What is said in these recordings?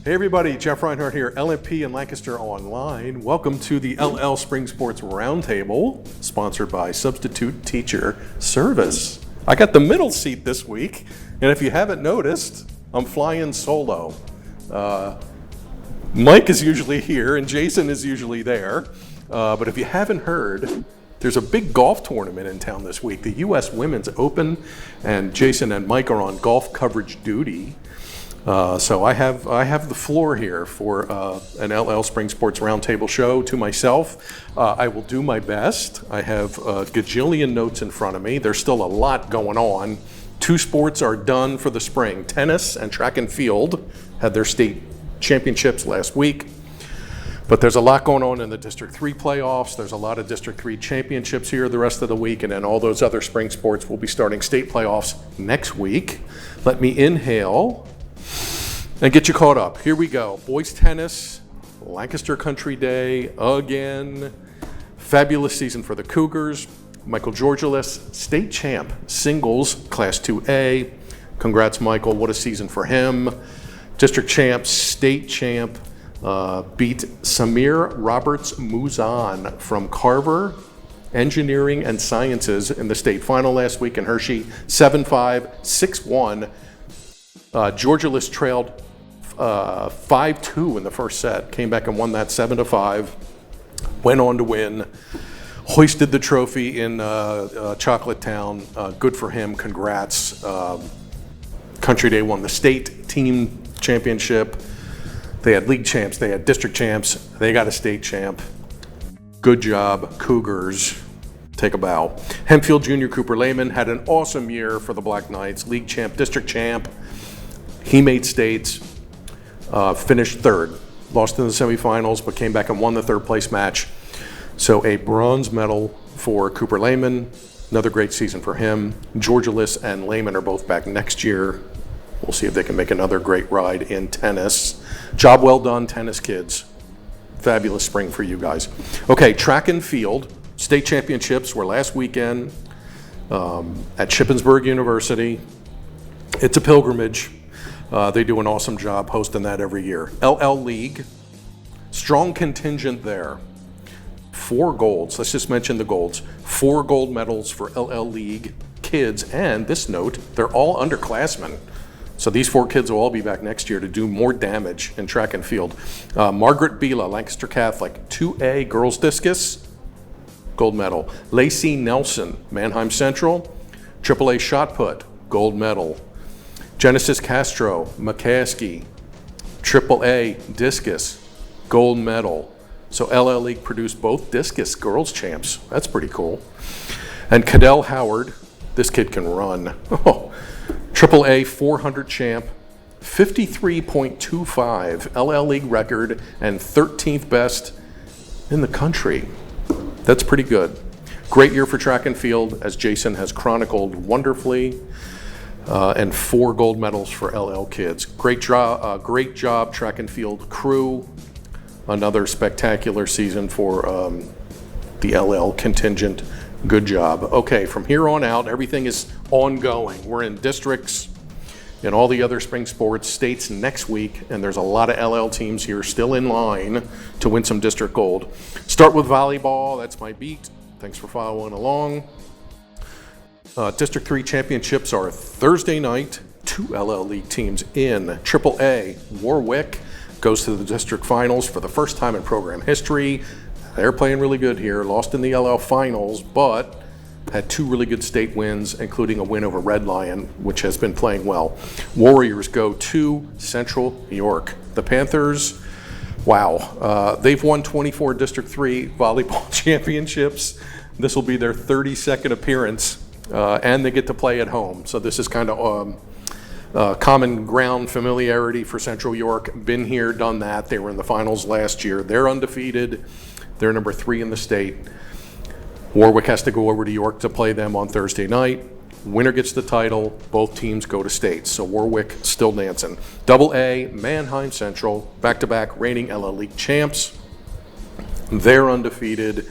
Hey everybody, Jeff Reinhardt here, LMP and Lancaster Online. Welcome to the LL Spring Sports Roundtable, sponsored by Substitute Teacher Service. I got the middle seat this week, and if you haven't noticed, I'm flying solo. Mike is usually here, and Jason is usually there. But if you haven't heard, there's a big golf tournament in town this week, the U.S. Women's Open, and Jason and Mike are on golf coverage duty. So I have the floor here for an LL Spring Sports Roundtable show to myself. I will do my best. I have a gajillion notes in front of me. There's still a lot going on. Two sports are done for the spring. Tennis and track and field had their state championships last week. But there's a lot going on in the District 3 playoffs. There's a lot of District 3 championships here the rest of the week, and then all those other spring sports will be starting state playoffs next week. Let me inhale and get you caught up. Here we go. Boys tennis, Lancaster Country Day again. Fabulous season for the Cougars. Michael Georgilis, state champ, singles, Class 2A. Congrats, Michael. What a season for him. District champ, state champ, beat Samir Roberts-Muzan from Carver Engineering and Sciences in the state final last week in Hershey, 7-5, 6-1. Georgilis trailed 5-2 in the first set, came back and won that 7-5, went on to win, hoisted the trophy in Chocolate Town. Good for him, congrats. Country Day won the state team championship. They had league champs, they had district champs, they got a state champ. Good job, Cougars. Take a bow. Hempfield Junior Cooper Lehman had an awesome year for the Black Knights, league champ, district champ. He made states, finished third, lost in the semifinals, but came back and won the third place match. So a bronze medal for Cooper Lehman, another great season for him. Georgilis and Lehman are both back next year. We'll see if they can make another great ride in tennis. Job well done, tennis kids. Fabulous spring for you guys. Okay, track and field, state championships were last weekend at Shippensburg University. It's a pilgrimage. They do an awesome job hosting that every year. LL League, strong contingent there. 4 golds, let's just mention the golds. 4 gold medals for LL League kids, and this note, they're all underclassmen. So these 4 kids will all be back next year to do more damage in track and field. Margaret Bila, Lancaster Catholic, 2A girls discus, gold medal. Lacey Nelson, Manheim Central, AAA shot put, gold medal. Genesis Castro, McCaskey, AAA discus, gold medal. So LL League produced both discus girls champs. That's pretty cool. And Cadell Howard, this kid can run. AAA 400 champ, 53.25 LL League record, and 13th best in the country. That's pretty good. Great year for track and field, as Jason has chronicled wonderfully. And 4 gold medals for LL kids. Great job, track and field crew. Another spectacular season for the LL contingent. Good job. Okay, from here on out, everything is ongoing. We're in districts and all the other spring sports states next week, and there's a lot of LL teams here still in line to win some district gold. Start with volleyball. That's my beat. Thanks for following along. District 3 championships are Thursday night. 2 LL League teams in AAA. Warwick goes to the district finals for the first time in program history. They're playing really good here. Lost in the LL finals, but had 2 really good state wins, including a win over Red Lion, which has been playing well. Warriors go to Central York. The Panthers, wow, they've won 24 District 3 volleyball championships. This will be their 32nd appearance. And they get to play at home. So this is kind of common ground familiarity for Central York. Been here, done that. They were in the finals last year. They're undefeated. They're number 3 in the state. Warwick has to go over to York to play them on Thursday night. Winner gets the title. Both teams go to states. So Warwick still dancing. AA, Manheim Central, back-to-back reigning LL League champs. They're undefeated.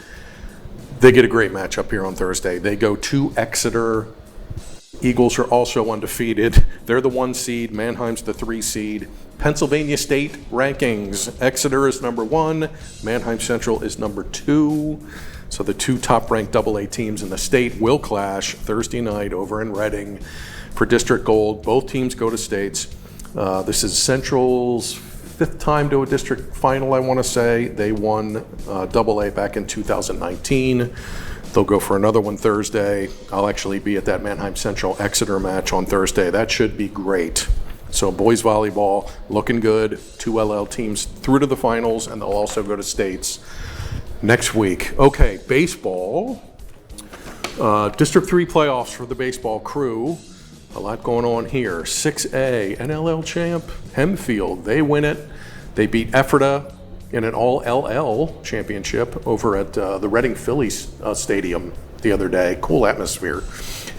They get a great matchup here on Thursday. They go to Exeter Eagles are also undefeated. They're the 1 seed. Mannheim's the 3 seed. Pennsylvania State rankings. Exeter is number 1. Mannheim Central is number 2. So the 2 top-ranked AA teams in the state will clash Thursday night over in Reading for District Gold. Both teams go to states. This is Central's 5th time to a district final, I want to say. They won AA back in 2019. They'll go for another one Thursday. I'll actually be at that Mannheim Central Exeter match on Thursday. That should be great. So boys volleyball looking good. 2 LL teams through to the finals, and they'll also go to states next week. Okay, baseball. District 3 playoffs for the baseball crew. A lot going on here. 6A, NLL champ, Hempfield. They win it. They beat Ephrata in an all-LL championship over at the Reading Phillies Stadium the other day. Cool atmosphere.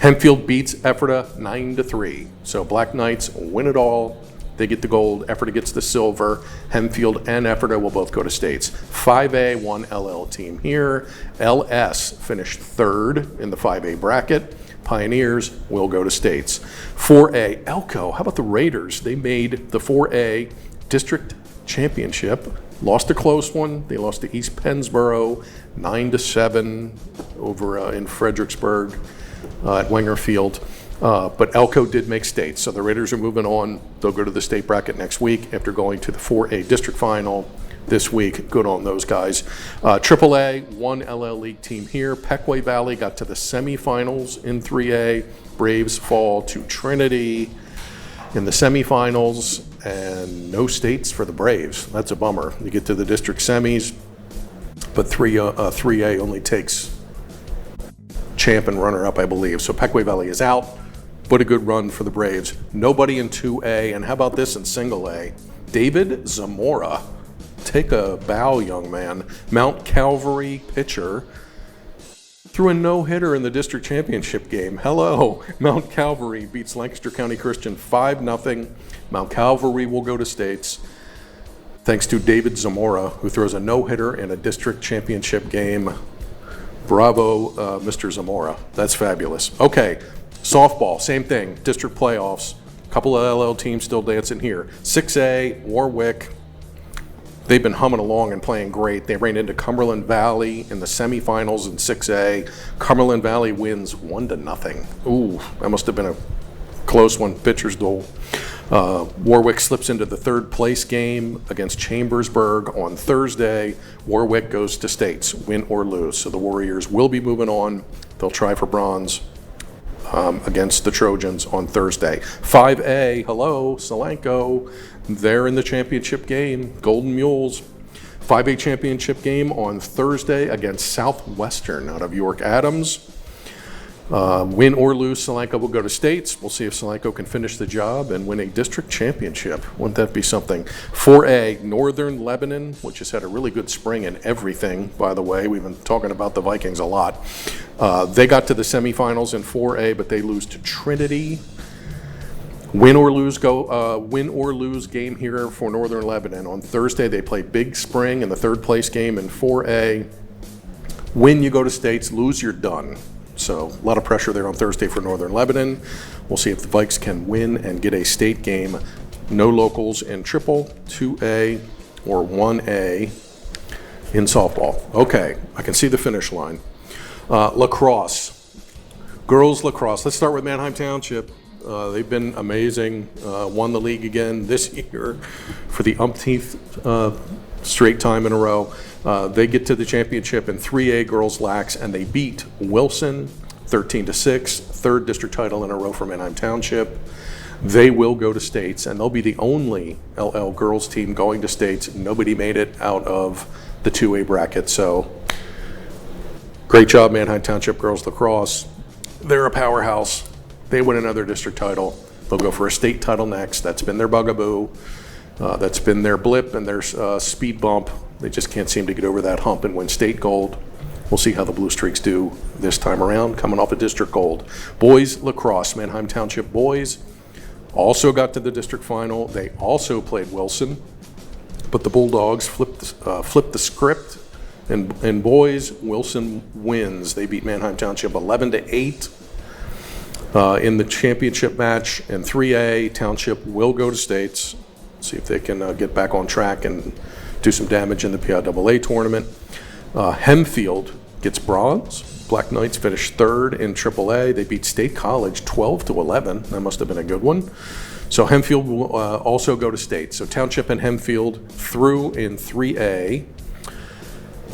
Hempfield beats Ephrata 9-3. So Black Knights win it all. They get the gold. Ephrata gets the silver. Hempfield and Ephrata will both go to states. 5A, 1 LL team here. LS finished 3rd in the 5A bracket. Pioneers will go to states. 4A, Elko. How about the Raiders? They made the 4A district championship. Lost a close one. They lost to East Pennsboro 9-7 over in Fredericksburg at Wenger Field. But Elko did make states, so the Raiders are moving on. They'll go to the state bracket next week after going to the 4A district final this week. Good on those guys. AAA, 1 LL League team here. Pequay Valley got to the semifinals in 3A. Braves fall to Trinity in the semifinals, and no states for the Braves. That's a bummer. You get to the district semis, but 3A only takes champ and runner-up, I believe. So Pequay Valley is out, but a good run for the Braves. Nobody in 2A, and how about this in single A? David Zamora. Take a bow, young man. Mount Calvary pitcher threw a no-hitter in the district championship game. Hello. Mount Calvary beats Lancaster County Christian 5-0. Mount Calvary will go to states thanks to David Zamora, who throws a no-hitter in a district championship game. Bravo, Mr. Zamora. That's fabulous. Okay, softball, same thing. District playoffs. A couple of LL teams still dancing here. 6A, Warwick. They've been humming along and playing great. They ran into Cumberland Valley in the semifinals in 6A. Cumberland Valley wins 1-0. Ooh, that must have been a close one. Pitcher's duel. Warwick slips into the 3rd place game against Chambersburg on Thursday. Warwick goes to states, win or lose. So the Warriors will be moving on. They'll try for bronze against the Trojans on Thursday. 5A, hello, Solanco. They're in the championship game. Golden Mules. 5A championship game on Thursday against Southwestern out of York Adams. Win or lose, Solanco will go to states. We'll see if Solanco can finish the job and win a district championship. Wouldn't that be something? 4A, Northern Lebanon, which has had a really good spring in everything, by the way. We've been talking about the Vikings a lot. They got to the semifinals in 4A, but they lose to Trinity. Win or lose game here for Northern Lebanon. On Thursday, they play Big Spring in the 3rd place game in 4A. Win, you go to states. Lose, you're done. So a lot of pressure there on Thursday for Northern Lebanon. We'll see if the Vikes can win and get a state game. No locals in triple, 2A or 1A in softball. Okay, I can see the finish line. Lacrosse. Girls lacrosse. Let's start with Mannheim Township. They've been amazing. Won the league again this year for the umpteenth straight time in a row. They get to the championship in 3A girls lax, and they beat Wilson 13-6, 3rd district title in a row for Mannheim Township. They will go to states, and they'll be the only LL girls team going to states. Nobody made it out of the 2A bracket, so great job, Mannheim Township girls lacrosse. They're a powerhouse. They win another district title. They'll go for a state title next. That's been their bugaboo. That's been their blip and their speed bump. They just can't seem to get over that hump and win state gold. We'll see how the Blue Streaks do this time around, coming off a district gold. Boys lacrosse, Mannheim Township boys also got to the district final. They also played Wilson, but the Bulldogs flipped the script. And boys, Wilson wins. They beat Mannheim Township 11-8. In the championship match in 3A, Township will go to states, see if they can get back on track and do some damage in the PIAA tournament. Hemfield gets bronze. Black Knights finished third in AAA. They beat State College 12-11. That must have been a good one. So Hemfield will also go to state. So Township and Hemfield through in 3A.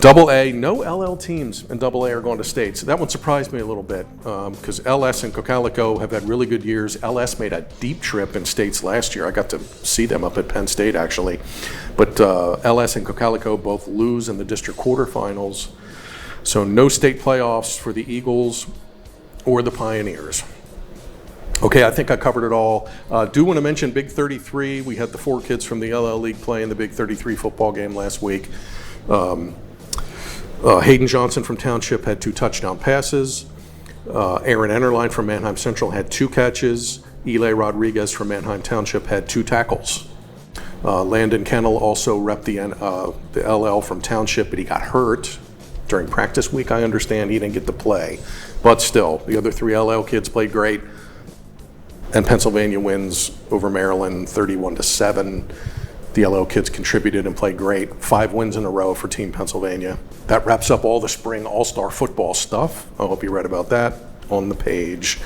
AA, no LL teams in AA are going to state. So that one surprised me a little bit because LS and Cocalico have had really good years. LS made a deep trip in states last year. I got to see them up at Penn State, actually. But LS and Cocalico both lose in the district quarterfinals. So no state playoffs for the Eagles or the Pioneers. Okay, I think I covered it all. Do want to mention Big 33. We had the 4 kids from the LL League play in the Big 33 football game last week. Hayden Johnson from Township had 2 touchdown passes. Aaron Ennerline from Manheim Central had 2 catches. Eli Rodriguez from Manheim Township had 2 tackles. Landon Kennel also repped the LL from Township, but he got hurt during practice week, I understand. He didn't get to play. But still, the other 3 LL kids played great. And Pennsylvania wins over Maryland 31-7. The LL kids contributed and played great. 5 wins in a row for Team Pennsylvania. That wraps up all the spring all-star football stuff. I hope you read about that on the page.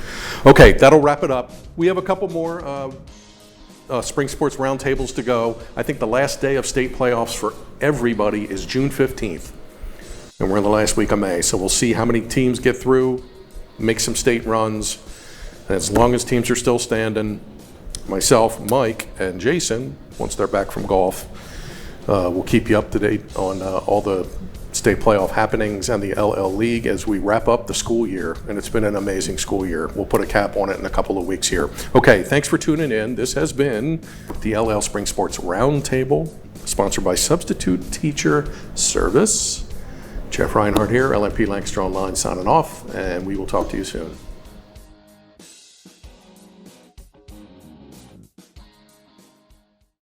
Okay, that'll wrap it up. We have a couple more Spring Sports Roundtables to go. I think the last day of state playoffs for everybody is June 15th. And we're in the last week of May. So we'll see how many teams get through, make some state runs. And as long as teams are still standing, myself, Mike, and Jason, once they're back from golf, we'll keep you up to date on all the state playoff happenings and the LL League as we wrap up the school year. And it's been an amazing school year. We'll put a cap on it in a couple of weeks here. Okay, thanks for tuning in. This has been the LL Spring Sports Roundtable, sponsored by Substitute Teacher Service. Jeff Reinhardt here, LMP Lancaster Online signing off, and we will talk to you soon.